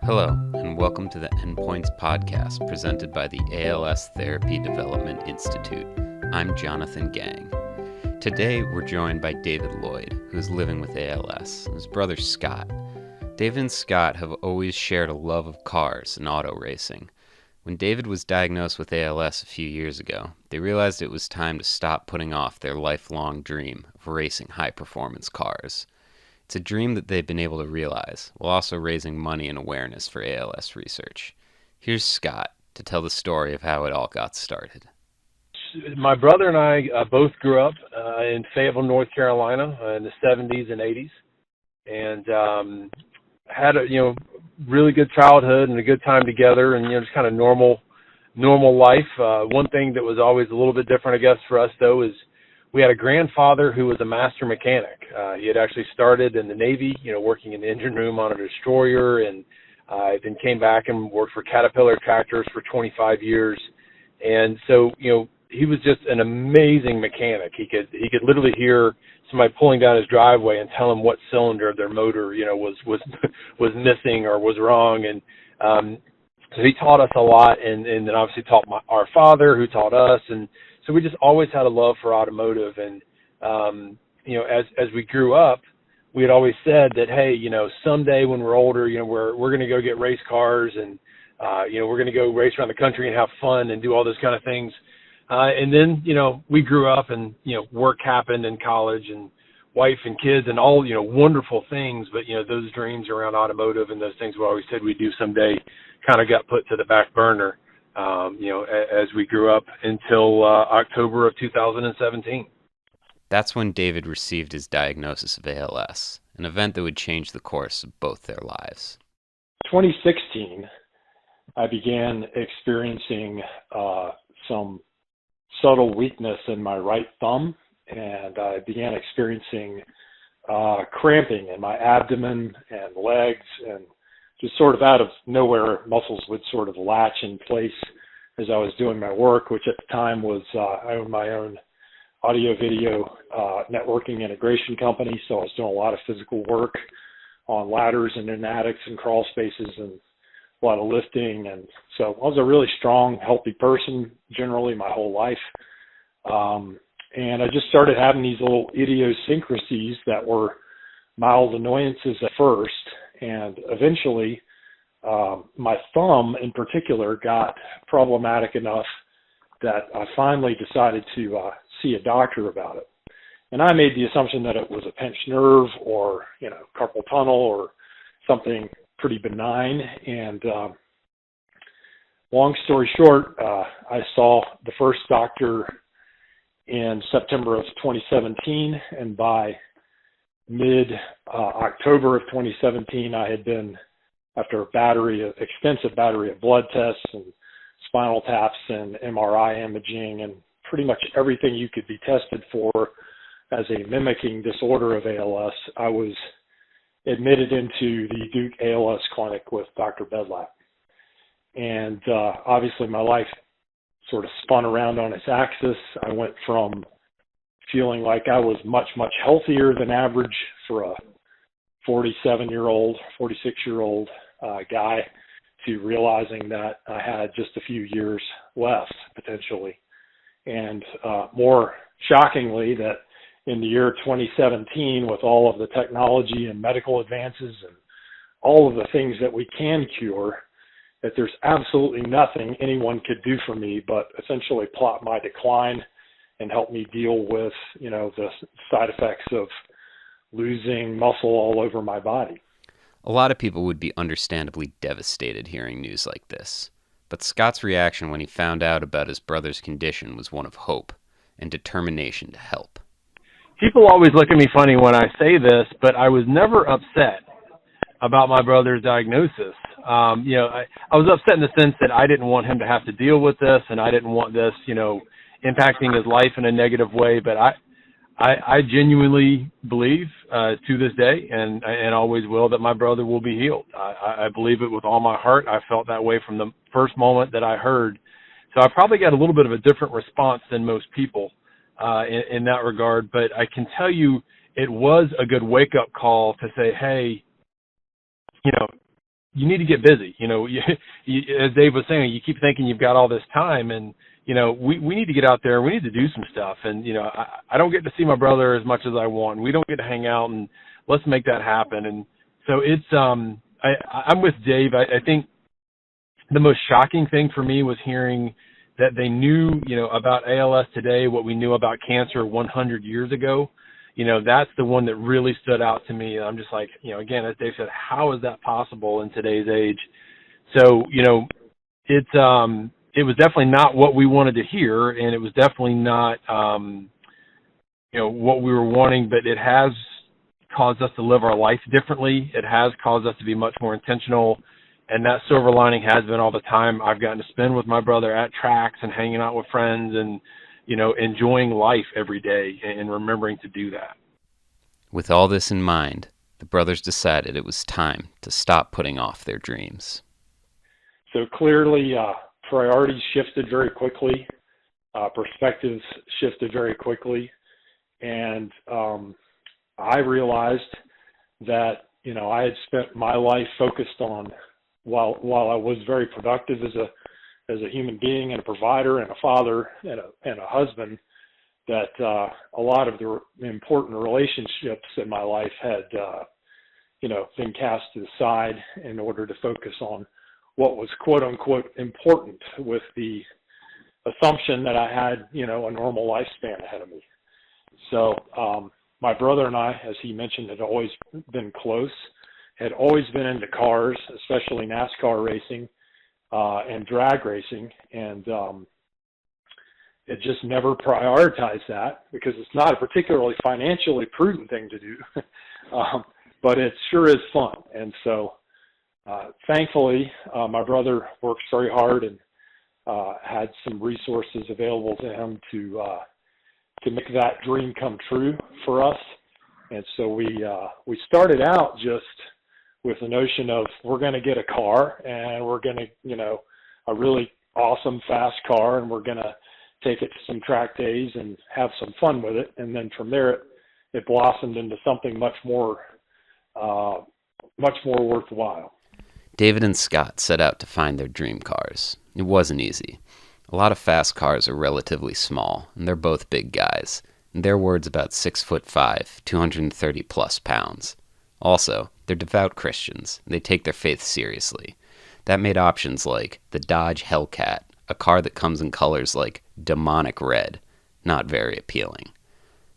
Hello, and welcome to the Endpoints podcast presented by the ALS Therapy Development Institute. I'm Jonathan Gang. Today, we're joined by David Lloyd, who is living with ALS, and his brother Scott. David and Scott have always shared a love of cars and auto racing. When David was diagnosed with ALS a few years ago, they realized it was time to stop putting off their lifelong dream of racing high-performance cars. It's a dream that they've been able to realize, while also raising money and awareness for ALS research. Here's Scott to tell the story of how it all got started. My brother and I both grew up in Fayetteville, North Carolina in the 70s and 80s, and had a really good childhood and a good time together, and just kind of normal life. One thing that was always a little bit different, I guess, for us though is we had a grandfather who was a master mechanic. He had actually started in the Navy, working in the engine room on a destroyer, and then came back and worked for Caterpillar tractors for 25 years. And so, he was just an amazing mechanic. He could literally hear somebody pulling down his driveway and tell him what cylinder of their motor, was missing or was wrong. And so he taught us a lot, and then obviously taught our father, who taught us, and so we just always had a love for automotive. And as we grew up, we had always said that, hey, someday when we're older, we're going to go get race cars, and we're going to go race around the country and have fun and do all those kind of things. And then, we grew up, and, work happened in college, and wife and kids and all, wonderful things. But, those dreams around automotive and those things we always said we'd do someday kind of got put to the back burner, as we grew up until October of 2017. That's when David received his diagnosis of ALS, an event that would change the course of both their lives. 2016, I began experiencing some subtle weakness in my right thumb, and I began experiencing cramping in my abdomen and legs, and just sort of out of nowhere, muscles would sort of latch in place as I was doing my work, which at the time was, I owned my own audio-video networking integration company, so I was doing a lot of physical work on ladders and in attics and crawl spaces and a lot of lifting. And so I was a really strong, healthy person generally my whole life. And I just started having these little idiosyncrasies that were mild annoyances at first. And eventually, my thumb in particular got problematic enough that I finally decided to see a doctor about it. And I made the assumption that it was a pinched nerve or, carpal tunnel or something pretty benign. And long story short, I saw the first doctor in September of 2017, and by mid-October of 2017, I had been, after extensive battery of blood tests and spinal taps and MRI imaging and pretty much everything you could be tested for as a mimicking disorder of ALS, I was admitted into the Duke ALS clinic with Dr. Bedlap. And obviously my life sort of spun around on its axis. I went from feeling like I was much, much healthier than average for a 47-year-old, 46-year-old guy to realizing that I had just a few years left, potentially. And more shockingly, that in the year 2017, with all of the technology and medical advances and all of the things that we can cure, that there's absolutely nothing anyone could do for me but essentially plot my decline and help me deal with, the side effects of losing muscle all over my body. A lot of people would be understandably devastated hearing news like this. But Scott's reaction when he found out about his brother's condition was one of hope and determination to help. People always look at me funny when I say this, but I was never upset about my brother's diagnosis. I was upset in the sense that I didn't want him to have to deal with this, and I didn't want this, impacting his life in a negative way. But I genuinely believe to this day, and always will, that my brother will be healed. I believe it with all my heart. I felt that way from the first moment that I heard. So I probably got a little bit of a different response than most people in that regard. But I can tell you it was a good wake-up call to say, hey, you need to get busy. As Dave was saying, you keep thinking you've got all this time, and we need to get out there. We need to do some stuff. And I don't get to see my brother as much as I want. We don't get to hang out, and let's make that happen. And so it's I'm with Dave. I think the most shocking thing for me was hearing that they knew about ALS today what we knew about cancer 100 years ago. That's the one that really stood out to me. I'm just like, again, as Dave said, how is that possible in today's age? So, it was definitely not what we wanted to hear, and it was definitely not, what we were wanting, but it has caused us to live our life differently. It has caused us to be much more intentional, and that silver lining has been all the time I've gotten to spend with my brother at tracks and hanging out with friends and, enjoying life every day and remembering to do that. With all this in mind, the brothers decided it was time to stop putting off their dreams. So clearly, priorities shifted very quickly, perspectives shifted very quickly, and I realized that I had spent my life focused on, while I was very productive as a human being and a provider and a father and a husband, that a lot of the important relationships in my life had been cast to the side in order to focus on what was quote unquote important, with the assumption that I had a normal lifespan ahead of me. So my brother and I, as he mentioned, had always been close, had always been into cars, especially NASCAR racing and drag racing, and it just never prioritized that because it's not a particularly financially prudent thing to do, but it sure is fun. And so thankfully, my brother works very hard and had some resources available to him to make that dream come true for us. And so we started out just with the notion of, we're going to get a car, and we're going to, a really awesome fast car, and we're going to take it to some track days and have some fun with it. And then from there, it blossomed into something much more worthwhile. David and Scott set out to find their dream cars. It wasn't easy. A lot of fast cars are relatively small, and they're both big guys. In their words, about 6'5", 230 plus pounds. Also, they're devout Christians. They take their faith seriously. That made options like the Dodge Hellcat, a car that comes in colors like demonic red, not very appealing.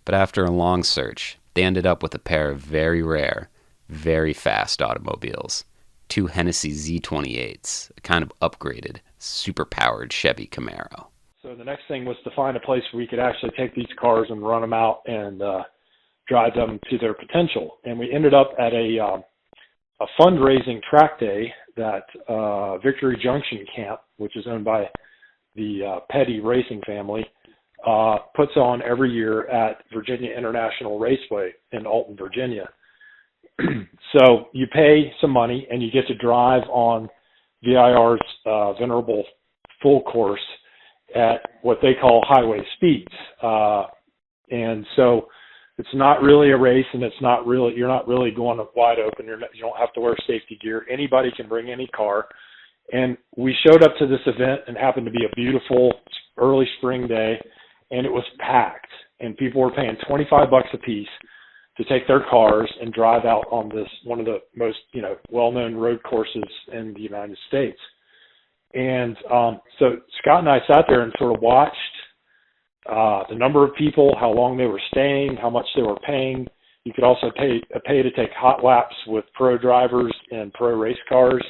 But after a long search, they ended up with a pair of very rare, very fast automobiles. 2 Hennessy Z28s, a kind of upgraded, super-powered Chevy Camaro. So the next thing was to find a place where we could actually take these cars and run them out and drive them to their potential. And we ended up at a fundraising track day that Victory Junction Camp, which is owned by the Petty Racing family, puts on every year at Virginia International Raceway in Alton, Virginia. So you pay some money and you get to drive on VIR's venerable full course at what they call highway speeds. And so it's not really a race, and you're not really going wide open. You don't have to wear safety gear. Anybody can bring any car. And we showed up to this event, and happened to be a beautiful early spring day, and it was packed. And people were paying $25 a piece to take their cars and drive out on this, one of the most, well-known road courses in the United States. And so Scott and I sat there and sort of watched the number of people, how long they were staying, how much they were paying. You could also pay to take hot laps with pro drivers and pro race cars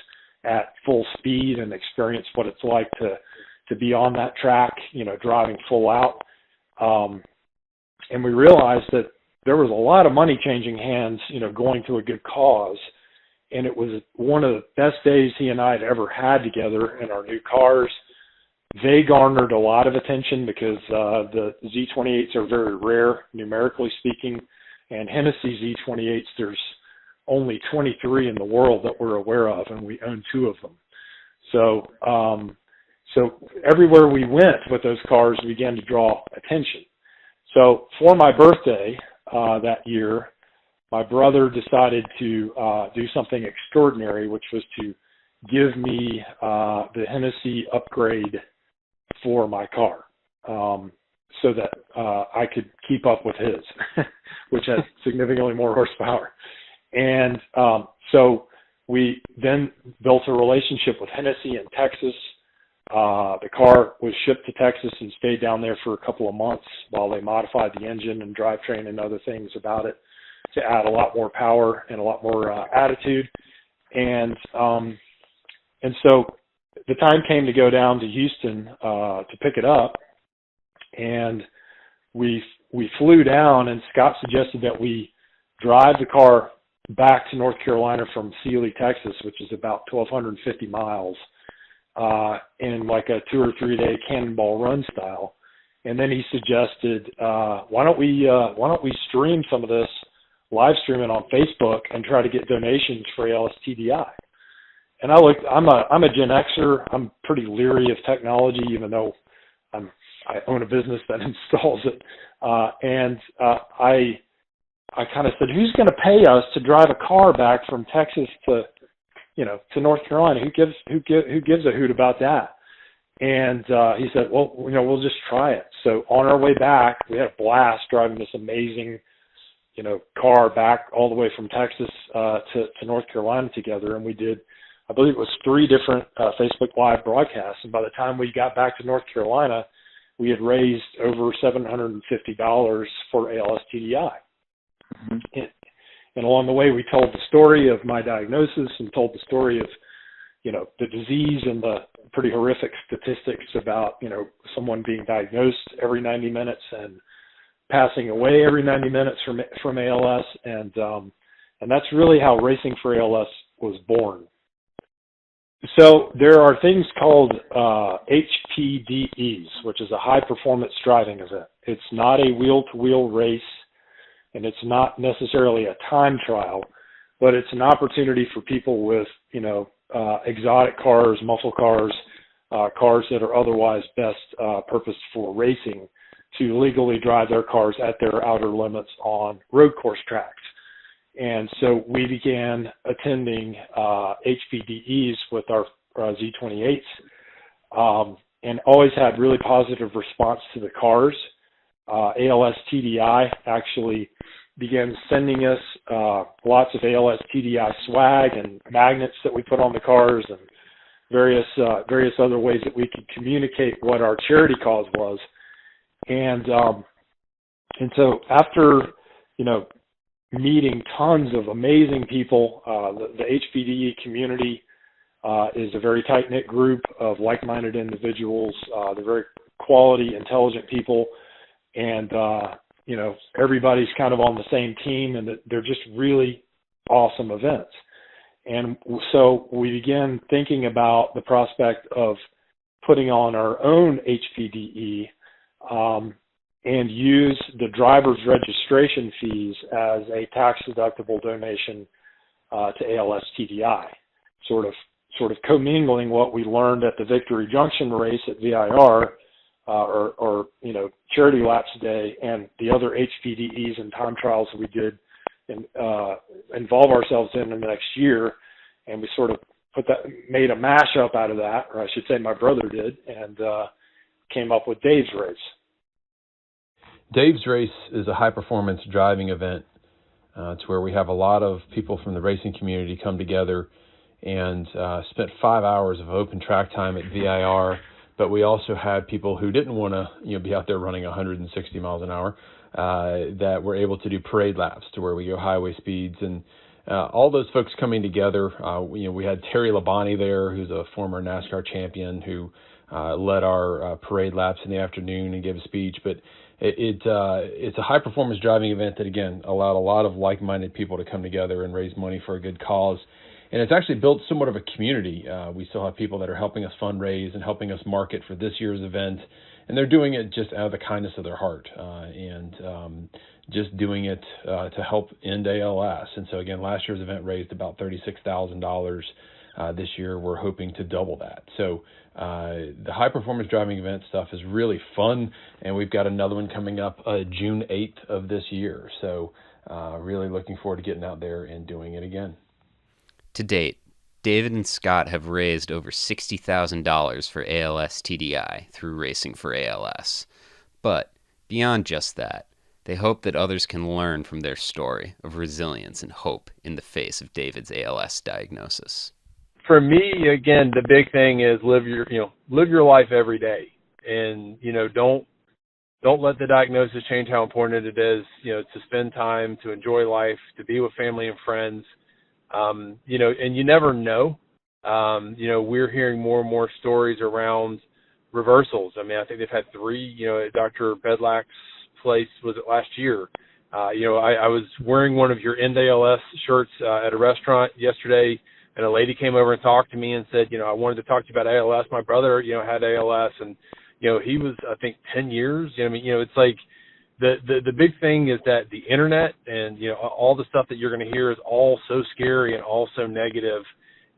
at full speed and experience what it's like to be on that track, driving full out. And we realized that there was a lot of money changing hands, going to a good cause. And it was one of the best days he and I had ever had together in our new cars. They garnered a lot of attention because the Z28s are very rare, numerically speaking. And Hennessy Z28s, there's only 23 in the world that we're aware of, and we own 2 of them. So everywhere we went with those cars, we began to draw attention. So for my birthday that year, my brother decided to do something extraordinary, which was to give me the Hennessy upgrade for my car, so that I could keep up with his, which has significantly more horsepower. And so we then built a relationship with Hennessy in Texas. The car was shipped to Texas and stayed down there for a couple of months while they modified the engine and drivetrain and other things about it to add a lot more power and a lot more attitude. And so the time came to go down to Houston to pick it up, and we flew down, and Scott suggested that we drive the car back to North Carolina from Sealy, Texas, which is about 1,250 miles, in like a 2 or 3 day cannonball run style. And then he suggested, why don't we stream some of this, live stream it on Facebook, and try to get donations for ALS TDI. And I'm a Gen Xer. I'm pretty leery of technology, even though I own a business that installs it. And I kind of said, who's going to pay us to drive a car back from Texas to North Carolina? Who gives a hoot about that? And he said, well, we'll just try it. So on our way back, we had a blast driving this amazing, car back all the way from Texas to North Carolina together. And we did, I believe it was 3 different Facebook Live broadcasts. And by the time we got back to North Carolina, we had raised over $750 for ALS TDI. Mm-hmm. And along the way, we told the story of my diagnosis and told the story of, the disease and the pretty horrific statistics about, someone being diagnosed every 90 minutes and passing away every 90 minutes from ALS. And that's really how Racing for ALS was born. So there are things called HPDEs, which is a high performance driving event. It's not a wheel-to-wheel race, and it's not necessarily a time trial, but it's an opportunity for people with, exotic cars, muscle cars, cars that are otherwise best purposed for racing, to legally drive their cars at their outer limits on road course tracks. And so we began attending HPDEs with our Z28s, and always had really positive response to the cars. ALS TDI actually began sending us lots of ALS TDI swag and magnets that we put on the cars, and various other ways that we could communicate what our charity cause was. And so after meeting tons of amazing people, the HPDE community is a very tight-knit group of like-minded individuals. They're very quality, intelligent people, and everybody's kind of on the same team, and they're just really awesome events. And so we began thinking about the prospect of putting on our own HPDE and use the driver's registration fees as a tax-deductible donation to ALS TDI, sort of commingling what we learned at the Victory Junction race at VIR, or Charity Laps Day, and the other HPDEs and time trials that we did involve ourselves in the next year. And we sort of made a mashup out of that, or I should say my brother did, and came up with Dave's Race. Dave's Race is a high-performance driving event. It's where we have a lot of people from the racing community come together and spent 5 hours of open track time at VIR. But we also had people who didn't want to be out there running 160 miles an hour that were able to do parade laps, to where we go highway speeds. And all those folks coming together, we had Terry Labonte there, who's a former NASCAR champion, who led our parade laps in the afternoon and gave a speech. But it's a high-performance driving event that, again, allowed a lot of like-minded people to come together and raise money for a good cause. And it's actually built somewhat of a community. We still have people that are helping us fundraise and helping us market for this year's event. And they're doing it just out of the kindness of their heart and just doing it to help end ALS. And so, again, last year's event raised about $36,000. This year, we're hoping to double that. So the high-performance driving event stuff is really fun, and we've got another one coming up June 8th of this year. So really looking forward to getting out there and doing it again. To date, David and Scott have raised over $60,000 for ALS TDI through Racing for ALS. But beyond just that, they hope that others can learn from their story of resilience and hope in the face of David's ALS diagnosis. For me, again, the big thing is live your life every day, and don't let the diagnosis change how important it is, to spend time, to enjoy life, to be with family and friends. And you never know. We're hearing more and more stories around reversals. I mean, I think they've had 3, at Dr. Bedlack's place, was it last year? I was wearing one of your End ALS shirts at a restaurant yesterday, and a lady came over and talked to me and said, I wanted to talk to you about ALS. My brother, had ALS, and, he was, I think, 10 years. It's like, the big thing is that the internet and, all the stuff that you're going to hear is all so scary and all so negative.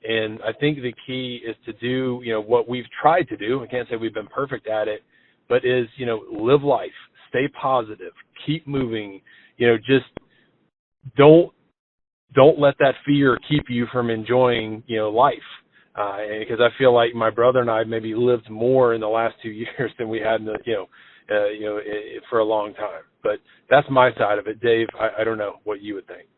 And I think the key is to do, what we've tried to do. I can't say we've been perfect at it, but is, live life, stay positive, keep moving, just don't let that fear keep you from enjoying, life. Because I feel like my brother and I maybe lived more in the last 2 years than we had in for a long time. But that's my side of it. Dave, I don't know what you would think.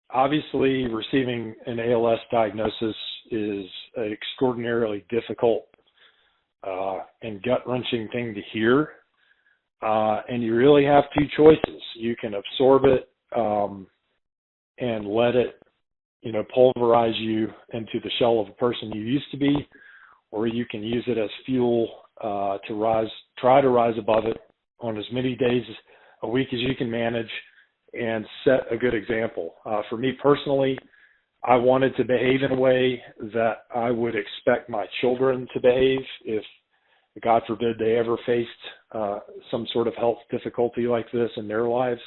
Obviously, receiving an ALS diagnosis is an extraordinarily difficult and gut-wrenching thing to hear. And you really have 2 choices. You can absorb it and let it, pulverize you into the shell of a person you used to be, or you can use it as fuel to try to rise above it on as many days a week as you can manage and set a good example. For me personally, I wanted to behave in a way that I would expect my children to behave if, God forbid, they ever faced some sort of health difficulty like this in their lives.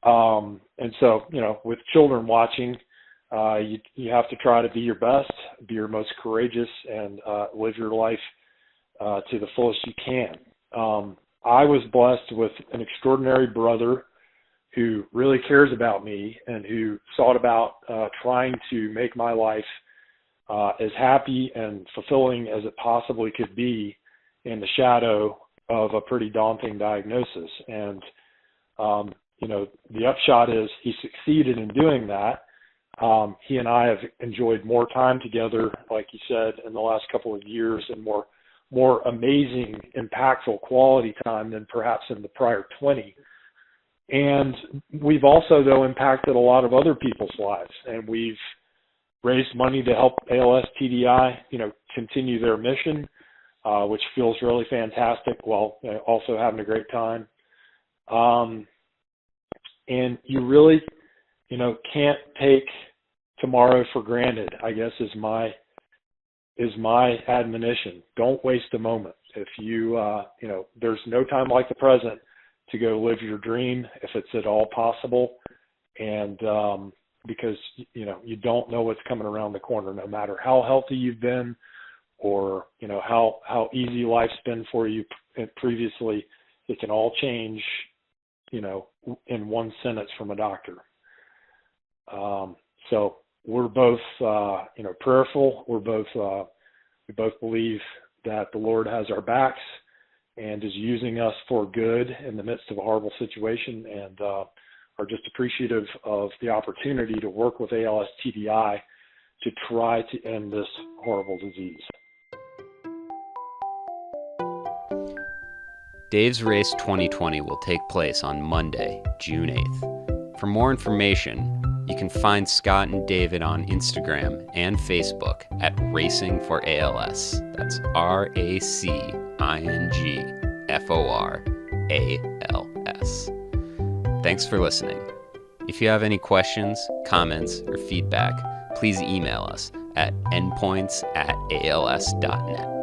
And so, with children watching, you have to try to be your best, be your most courageous, and live your life to the fullest you can. I was blessed with an extraordinary brother who really cares about me and who thought about trying to make my life as happy and fulfilling as it possibly could be in the shadow of a pretty daunting diagnosis. And, the upshot is he succeeded in doing that. He and I have enjoyed more time together, like you said, in the last couple of years, and more amazing, impactful quality time than perhaps in the prior 20. And we've also, though, impacted a lot of other people's lives, and we've raised money to help ALS TDI, continue their mission, which feels really fantastic, while also having a great time. And you really, can't take tomorrow for granted, I guess, is my admonition. Don't waste a moment. If you, there's no time like the present to go live your dream if it's at all possible. And because, you don't know what's coming around the corner, no matter how healthy you've been or, how easy life's been for you previously, it can all change, in one sentence from a doctor. So we're both, prayerful. we both believe that the Lord has our backs and is using us for good in the midst of a horrible situation, and are just appreciative of the opportunity to work with ALS TDI to try to end this horrible disease. Dave's Race 2020 will take place on Monday, June 8th. For more information, you can find Scott and David on Instagram and Facebook at Racing for ALS. That's RACINGFORALS. Thanks for listening. If you have any questions, comments, or feedback, please email us at endpoints@als.net.